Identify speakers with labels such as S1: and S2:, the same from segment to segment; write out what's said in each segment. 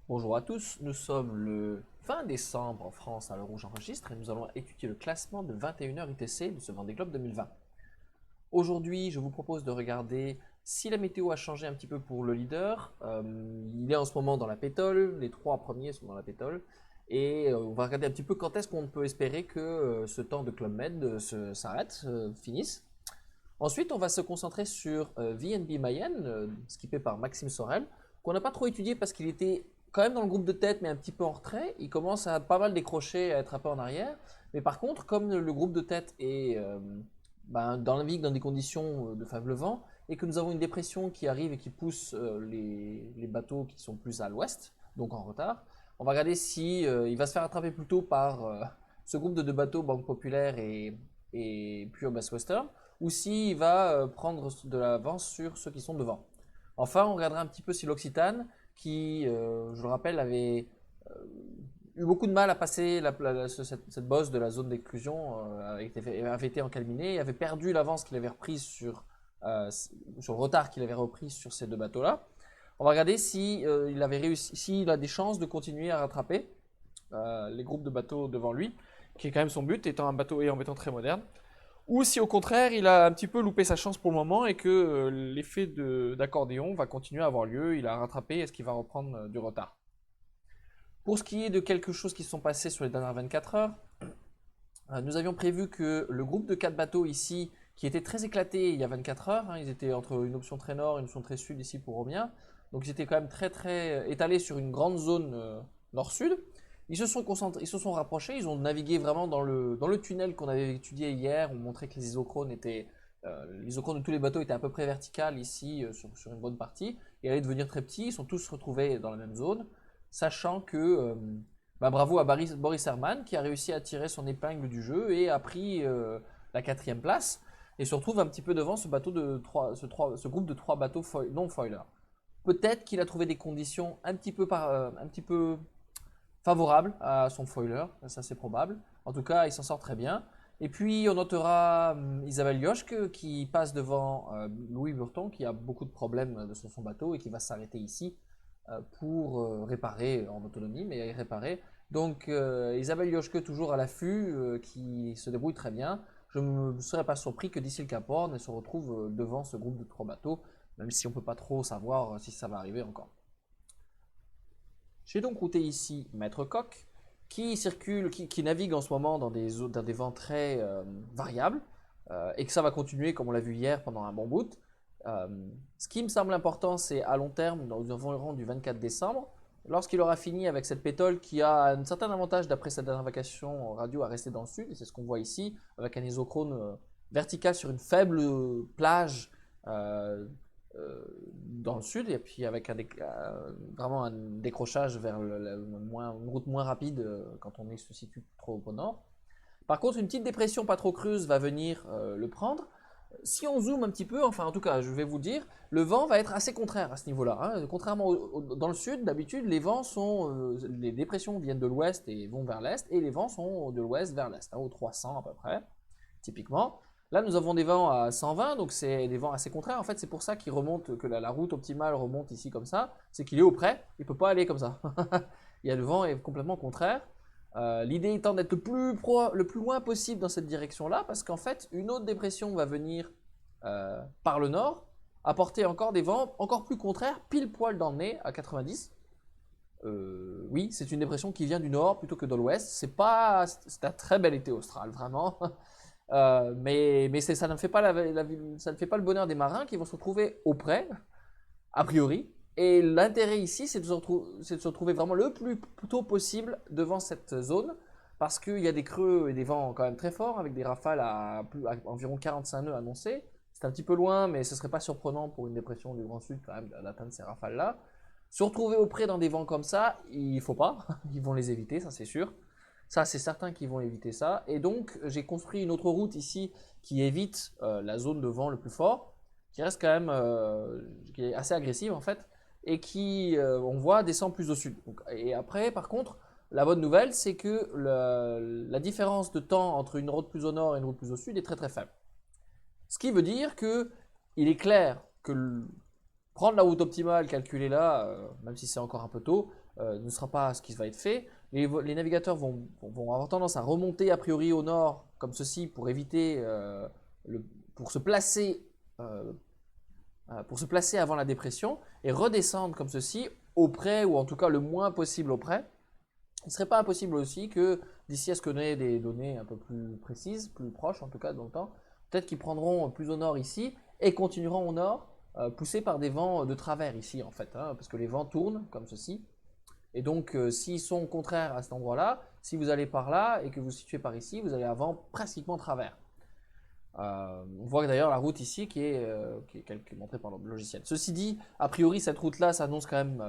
S1: Bonjour à tous, nous sommes le 20 décembre en France à l'heure où j'enregistre et nous allons étudier le classement de 21h ITC de ce Vendée Globe 2020. Aujourd'hui, je vous propose de regarder si la météo a changé un petit peu pour le leader. Il est en ce moment dans la pétole, les trois premiers sont dans la pétole. Et on va regarder un petit peu quand est-ce qu'on peut espérer que ce temps de Club Med s'arrête, finisse. Ensuite, on va se concentrer sur VNB Mayenne, skippé par Maxime Sorel, qu'on n'a pas trop étudié parce qu'il était quand même dans le groupe de tête, mais un petit peu en retrait. Il commence à pas mal décrocher, à être un peu en arrière. Mais par contre, comme le groupe de tête est navigue dans des conditions de faible vent, et que nous avons une dépression qui arrive et qui pousse les bateaux qui sont plus à l'ouest, donc en retard, on va regarder si il va se faire attraper plutôt par ce groupe de deux bateaux, Banque Populaire et Pure Bass Western, ou s'il va prendre de l'avance sur ceux qui sont devant. Enfin, on regardera un petit peu si l'Occitane, qui, je le rappelle, avait euh, eu beaucoup de mal à passer cette bosse de la zone d'exclusion, avait été encalminé, avait perdu l'avance qu'il avait reprise sur le retard qu'il avait repris sur ces deux bateaux-là. On va regarder si il avait réussi, s'il a des chances de continuer à rattraper les groupes de bateaux devant lui, qui est quand même son but, étant un bateau et en étant très moderne. Ou si au contraire, il a un petit peu loupé sa chance pour le moment et que l'effet d'accordéon va continuer à avoir lieu, il a rattrapé, est-ce qu'il va reprendre du retard. Pour ce qui est de quelque chose qui se sont passés sur les dernières 24 heures, nous avions prévu que le groupe de 4 bateaux ici, qui était très éclaté il y a 24 heures, ils étaient entre une option très nord et une option très sud ici pour Romien, donc ils étaient quand même très étalés sur une grande zone nord-sud. Ils se sont concentrés, ils se sont rapprochés, ils ont navigué vraiment dans le tunnel qu'on avait étudié hier. On montrait que l'isochrones de tous les bateaux étaient à peu près verticales ici sur une bonne partie et allaient devenir très petits. Ils sont tous retrouvés dans la même zone, sachant que bravo à Boris Herman qui a réussi à tirer son épingle du jeu et a pris la quatrième place et se retrouve un petit peu devant ce groupe de trois bateaux non foiler. Peut-être qu'il a trouvé des conditions un petit peu favorable à son foiler, ça c'est probable. En tout cas, il s'en sort très bien. Et puis on notera Isabelle Yoshke qui passe devant Louis Burton qui a beaucoup de problèmes sur son bateau et qui va s'arrêter ici pour réparer en autonomie, mais réparer. Donc Isabelle Yoshke toujours à l'affût, qui se débrouille très bien. Je ne serais pas surpris que d'ici le Cap Horn, elle se retrouve devant ce groupe de trois bateaux, même si on ne peut pas trop savoir si ça va arriver encore. J'ai donc routé ici Maître Coq, qui navigue en ce moment dans des vents très variables, et que ça va continuer comme on l'a vu hier pendant un bon bout. Euh, Ce qui me semble important, c'est à long terme, dans les environs du 24 décembre, lorsqu'il aura fini avec cette pétole qui a un certain avantage d'après sa dernière vacation en radio à rester dans le sud, et c'est ce qu'on voit ici, avec un isochrone vertical sur une faible plage euh, dans le sud, et puis avec vraiment un décrochage vers une route moins rapide quand on se situe trop au nord. Par contre, une petite dépression pas trop creuse va venir le prendre. Si on zoome un petit peu, enfin en tout cas, je vais vous dire, le vent va être assez contraire à ce niveau-là, hein. Contrairement dans le sud, d'habitude, les dépressions viennent de l'ouest et vont vers l'est, et les vents sont de l'ouest vers l'est, hein, aux 300 à peu près, typiquement. Là, nous avons des vents à 120, donc c'est des vents assez contraires. En fait, c'est pour ça qu'il remonte, que la route optimale remonte ici comme ça. C'est qu'il est au près, il ne peut pas aller comme ça. Le vent est complètement contraire. L'idée étant d'être le plus loin possible dans cette direction-là, parce qu'en fait, une autre dépression va venir par le nord, apporter encore des vents encore plus contraires, pile poil dans le nez, à 90. Oui, c'est une dépression qui vient du nord plutôt que de l'ouest. C'est un très bel été austral, vraiment. Ça ne fait pas ça ne fait pas le bonheur des marins qui vont se retrouver auprès, a priori. Et l'intérêt ici, c'est de se retrouver vraiment le plus tôt possible devant cette zone, parce qu'il y a des creux et des vents quand même très forts, avec des rafales à environ 45 nœuds annoncés. C'est un petit peu loin, mais ce ne serait pas surprenant pour une dépression du Grand Sud quand même d'atteindre ces rafales-là. Se retrouver auprès dans des vents comme ça, il ne faut pas, ils vont les éviter, ça c'est sûr. Ça, c'est certain qu'ils vont éviter ça. Et donc, j'ai construit une autre route ici qui évite la zone de vent le plus fort, qui reste quand même qui est assez agressive en fait, et qui, on voit, descend plus au sud. Donc, et après, par contre, la bonne nouvelle, c'est que la différence de temps entre une route plus au nord et une route plus au sud est très très faible. Ce qui veut dire que il est clair que prendre la route optimale, calculer là, même si c'est encore un peu tôt, ne sera pas ce qui va être fait. Les navigateurs vont avoir tendance à remonter a priori au nord, comme ceci, pour éviter, pour se placer, euh, pour se placer avant la dépression, et redescendre comme ceci, auprès, ou en tout cas le moins possible auprès. Il ne serait pas impossible aussi que, d'ici à ce qu'on ait des données un peu plus précises, plus proches en tout cas dans le temps, peut-être qu'ils prendront plus au nord ici et continueront au nord, poussés par des vents de travers ici en fait, hein, parce que les vents tournent comme ceci. Et donc, s'ils sont contraires à cet endroit-là, si vous allez par là et que vous vous situez par ici, vous allez avoir pratiquement travers. On voit d'ailleurs la route ici qui est montrée par le logiciel. Ceci dit, a priori, cette route-là s'annonce quand même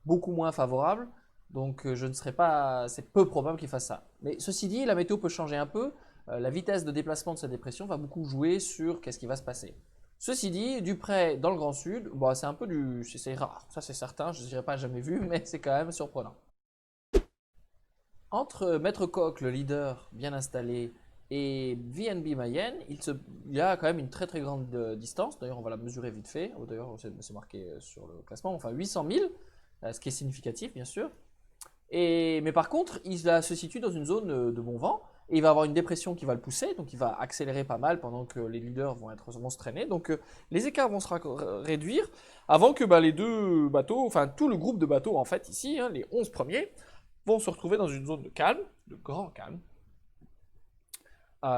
S1: beaucoup moins favorable. Donc, je ne serais pas. C'est peu probable qu'il fasse ça. Mais ceci dit, la météo peut changer un peu. La vitesse de déplacement de cette dépression va beaucoup jouer sur qu'est-ce qui va se passer. Ceci dit, du près dans le Grand Sud, bon, c'est un peu du. C'est rare, ça c'est certain, je ne dirais pas jamais vu, mais c'est quand même surprenant. Entre Maître Coq, le leader bien installé, et VNB Mayenne, il y a quand même une très très grande distance. D'ailleurs, on va la mesurer vite fait. D'ailleurs, c'est marqué sur le classement. Enfin, 800 000, ce qui est significatif, bien sûr. Mais par contre, il se situe dans une zone de bon vent. Et il va avoir une dépression qui va le pousser. Donc, il va accélérer pas mal pendant que les leaders vont se traîner. Donc, les écarts vont se réduire avant que les deux bateaux, enfin, tout le groupe de bateaux, en fait, ici, hein, les 11 premiers, vont se retrouver dans une zone de calme, de grand calme.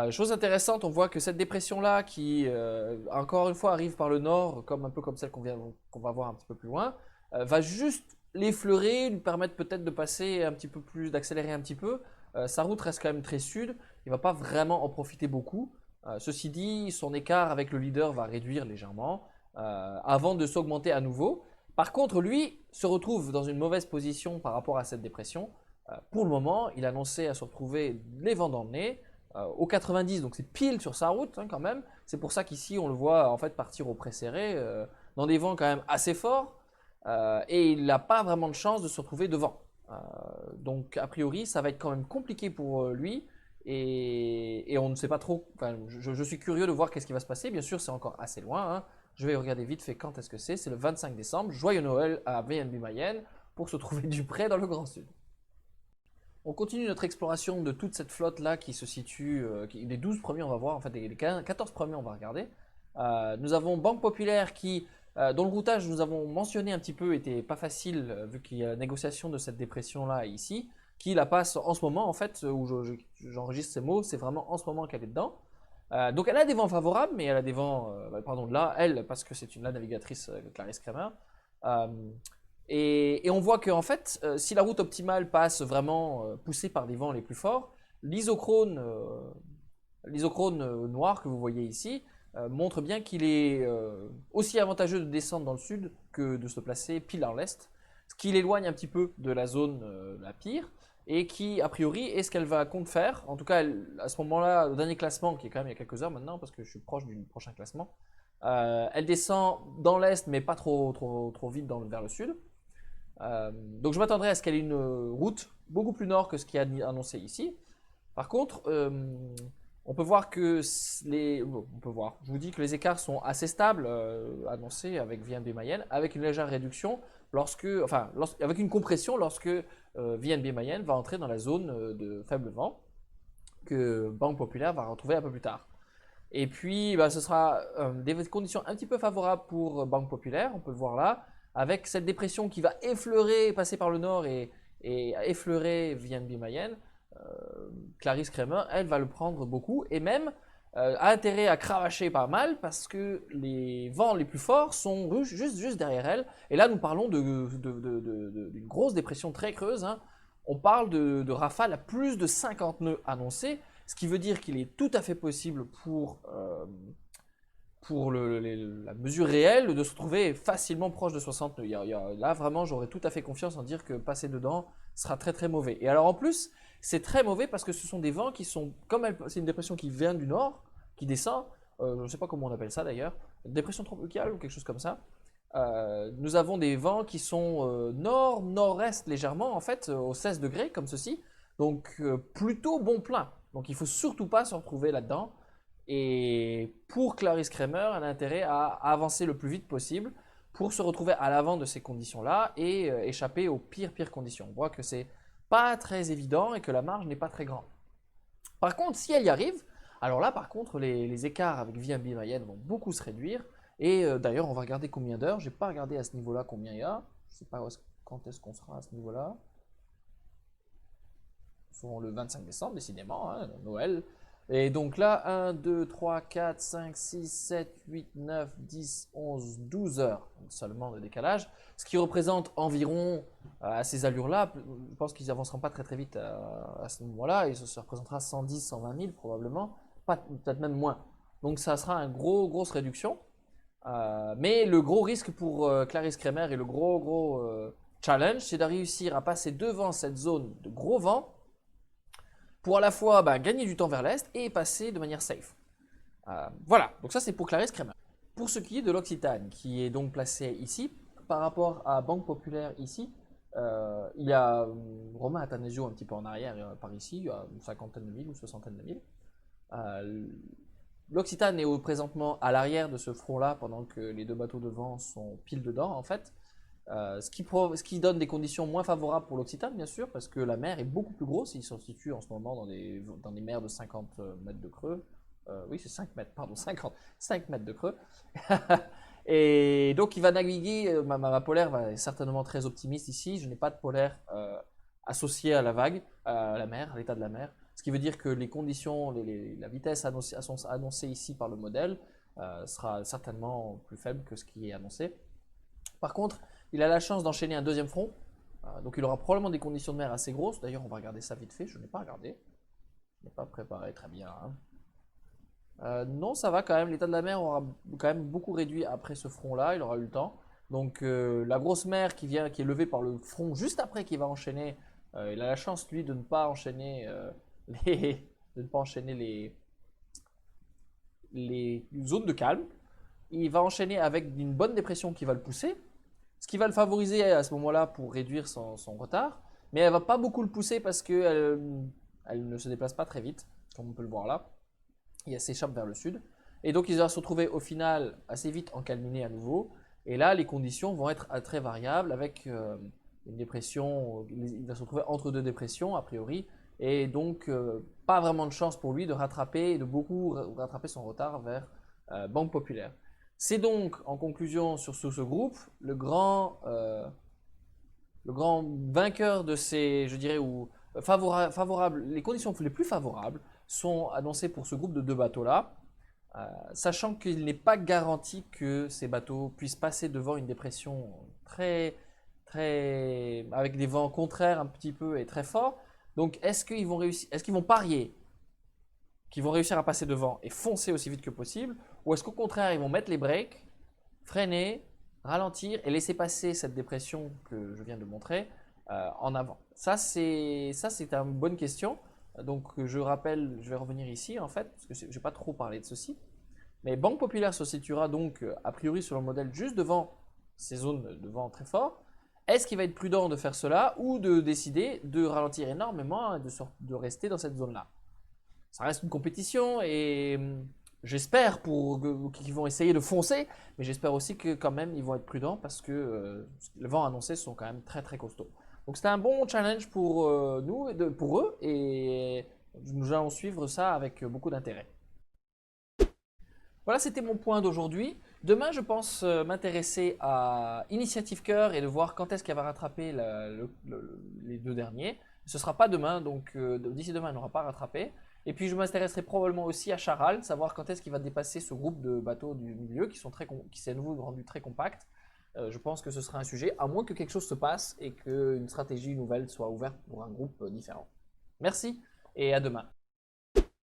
S1: Chose intéressante, on voit que cette dépression-là, qui encore une fois arrive par le nord, un peu comme celle qu'on va voir un petit peu plus loin, va juste l'effleurer, lui permettre peut-être de passer un petit peu plus, d'accélérer un petit peu. Sa route reste quand même très sud, il ne va pas vraiment en profiter beaucoup. Ceci dit, son écart avec le leader va réduire légèrement avant de s'augmenter à nouveau. Par contre, lui se retrouve dans une mauvaise position par rapport à cette dépression. Pour le moment, il annonçait à se retrouver les vents dans le nez au 90, donc c'est pile sur sa route hein, quand même. C'est pour ça qu'ici on le voit en fait partir au pré serré dans des vents quand même assez forts et il n'a pas vraiment de chance de se retrouver devant. Donc a priori ça va être quand même compliqué pour lui et on ne sait pas trop. Enfin, je suis curieux de voir qu'est-ce qui va se passer. Bien sûr c'est encore assez loin. Hein. Je vais regarder vite fait quand est-ce que c'est. C'est le 25 décembre. Joyeux Noël à VNB Mayenne pour se trouver du près dans le Grand Sud. On continue notre exploration de toute cette flotte-là qui se situe, les 12 premiers on va voir, en fait les 14 premiers on va regarder. Nous avons Banque Populaire dont le routage nous avons mentionné un petit peu était pas facile vu qu'il y a la négociation de cette dépression-là ici, qui la passe en ce moment en fait, où j'enregistre ces mots, c'est vraiment en ce moment qu'elle est dedans. Donc elle a des vents favorables, mais elle a des vents, pardon, là, elle, parce que c'est la navigatrice Clarisse Kramer. Euh, et on voit qu'en fait, si la route optimale passe vraiment poussée par des vents les plus forts, l'isochrone noir que vous voyez ici montre bien qu'il est aussi avantageux de descendre dans le sud que de se placer pile à l'est, ce qui l'éloigne un petit peu de la zone la pire, et qui, a priori, est ce qu'elle va compte faire. En tout cas, à ce moment-là, au dernier classement, qui est quand même il y a quelques heures maintenant, parce que je suis proche du prochain classement, elle descend dans l'est, mais pas trop vite vers le sud. Donc je m'attendrais à ce qu'elle ait une route beaucoup plus nord que ce qui est annoncé ici. Par contre, on peut voir que je vous dis que les écarts sont assez stables annoncés avec VNB Mayenne, avec une légère réduction avec une compression lorsque VNB Mayenne va entrer dans la zone de faible vent que Banque Populaire va retrouver un peu plus tard. Et puis, ce sera des conditions un petit peu favorables pour Banque Populaire, on peut le voir là, avec cette dépression qui va effleurer, passer par le nord et effleurer VNB Mayenne. Clarisse Kramer, elle va le prendre beaucoup et même a intérêt à cravacher pas mal parce que les vents les plus forts sont juste derrière elle. Et là, nous parlons d'une grosse dépression très creuse. Hein. On parle de rafales à plus de 50 nœuds annoncés, ce qui veut dire qu'il est tout à fait possible pour la mesure réelle de se trouver facilement proche de 60 nœuds. Là, vraiment, j'aurais tout à fait confiance en dire que passer dedans sera très très mauvais. Et alors en plus, c'est très mauvais parce que ce sont des vents qui sont, c'est une dépression qui vient du nord, qui descend, je ne sais pas comment on appelle ça d'ailleurs, dépression tropicale ou quelque chose comme ça. Nous avons des vents qui sont nord-nord-est légèrement, en fait, au 16 degrés, comme ceci. Donc plutôt bon plein. Donc il ne faut surtout pas se retrouver là-dedans. Et pour Clarisse Kramer, elle a intérêt à avancer le plus vite possible pour se retrouver à l'avant de ces conditions-là et échapper aux pires conditions. On voit que c'est pas très évident et que la marge n'est pas très grande. Par contre, si elle y arrive, alors là, par contre, les écarts avec VMB Mayenne vont beaucoup se réduire. Et d'ailleurs, on va regarder combien d'heures. Je n'ai pas regardé à ce niveau-là combien il y a. Je ne sais pas quand est-ce qu'on sera à ce niveau-là. Sur le 25 décembre, décidément, hein, Noël. Et donc là, 1, 2, 3, 4, 5, 6, 7, 8, 9, 10, 11, 12 heures seulement de décalage. Ce qui représente environ, à ces allures-là, je pense qu'ils n'avanceront pas très vite à ce moment-là. Et ça représentera 110, 120 000 probablement, peut-être même moins. Donc ça sera une grosse réduction. Mais le gros risque pour Clarisse Kremer et le gros challenge, c'est de réussir à passer devant cette zone de gros vent pour à la fois gagner du temps vers l'est et passer de manière safe. Voilà, donc ça c'est pour Clarisse Kremer. Pour ce qui est de l'Occitane, qui est donc placé ici, par rapport à Banque Populaire ici, il y a Romain Attanasio un petit peu en arrière par ici, à une cinquantaine de mille ou soixantaine de mille. L'Occitane est présentement à l'arrière de ce front-là pendant que les deux bateaux devant sont pile dedans en fait. Ce qui donne des conditions moins favorables pour l'Occitane bien sûr parce que la mer est beaucoup plus grosse, il se situe en ce moment dans des mers de 50 mètres de creux. Oui c'est 5 mètres, pardon 5 mètres de creux. Et donc il va naviguer, ma polaire est certainement très optimiste ici, je n'ai pas de polaire associé à la vague, à la mer, à l'état de la mer. Ce qui veut dire que les conditions, la vitesse annoncée ici par le modèle sera certainement plus faible que ce qui est annoncé. Par contre, il a la chance d'enchaîner un deuxième front, donc il aura probablement des conditions de mer assez grosses. D'ailleurs, on va regarder ça vite fait, je n'ai pas regardé. Je n'ai pas préparé très bien. Hein. Non, ça va quand même, l'état de la mer aura quand même beaucoup réduit après ce front-là, il aura eu le temps. Donc la grosse mer qui est levée par le front juste après qu'il va enchaîner, il a la chance lui de ne pas enchaîner les zones de calme. Il va enchaîner avec une bonne dépression qui va le pousser, ce qui va le favoriser à ce moment-là pour réduire son retard. Mais elle ne va pas beaucoup le pousser parce qu'elle ne se déplace pas très vite, comme on peut le voir là. Il s'échappe vers le sud. Et donc il va se retrouver au final assez vite encalminé à nouveau. Et là, les conditions vont être très variables avec une dépression. Il va se retrouver entre deux dépressions a priori. Et donc, pas vraiment de chance pour lui de rattraper et de beaucoup rattraper son retard vers Banque Populaire. C'est donc, en conclusion sur ce groupe, le grand vainqueur de ces, je dirais, ou favorable, les conditions les plus favorables sont annoncées pour ce groupe de deux bateaux-là, sachant qu'il n'est pas garanti que ces bateaux puissent passer devant une dépression avec des vents contraires un petit peu et très forts. Donc, est-ce qu'ils vont parier qu'ils vont réussir à passer devant et foncer aussi vite que possible, ou est-ce qu'au contraire, ils vont mettre les breaks, freiner, ralentir et laisser passer cette dépression que je viens de montrer en avant? Ça, c'est une bonne question. Donc, je rappelle, je vais revenir ici en fait, parce que je n'ai pas trop parlé de ceci. Mais Banque Populaire se situera donc a priori sur le modèle juste devant ces zones de vent très fort. Est-ce qu'il va être prudent de faire cela ou de décider de ralentir énormément et de rester dans cette zone-là? Ça reste une compétition et j'espère qu'ils vont essayer de foncer, mais j'espère aussi que quand même ils vont être prudents parce que les vents annoncés sont quand même très costauds. Donc c'était un bon challenge pour nous, pour eux, et nous allons suivre ça avec beaucoup d'intérêt. Voilà, c'était mon point d'aujourd'hui. Demain, je pense m'intéresser à Initiative Cœur et de voir quand est-ce qu'elle va rattraper les deux derniers. Ce ne sera pas demain, donc d'ici demain, elle n'aura pas rattrapé. Et puis, je m'intéresserai probablement aussi à Charal, savoir quand est-ce qu'il va dépasser ce groupe de bateaux du milieu qui s'est à nouveau rendu très compact. Je pense que ce sera un sujet, à moins que quelque chose se passe et qu'une stratégie nouvelle soit ouverte pour un groupe différent. Merci et à demain.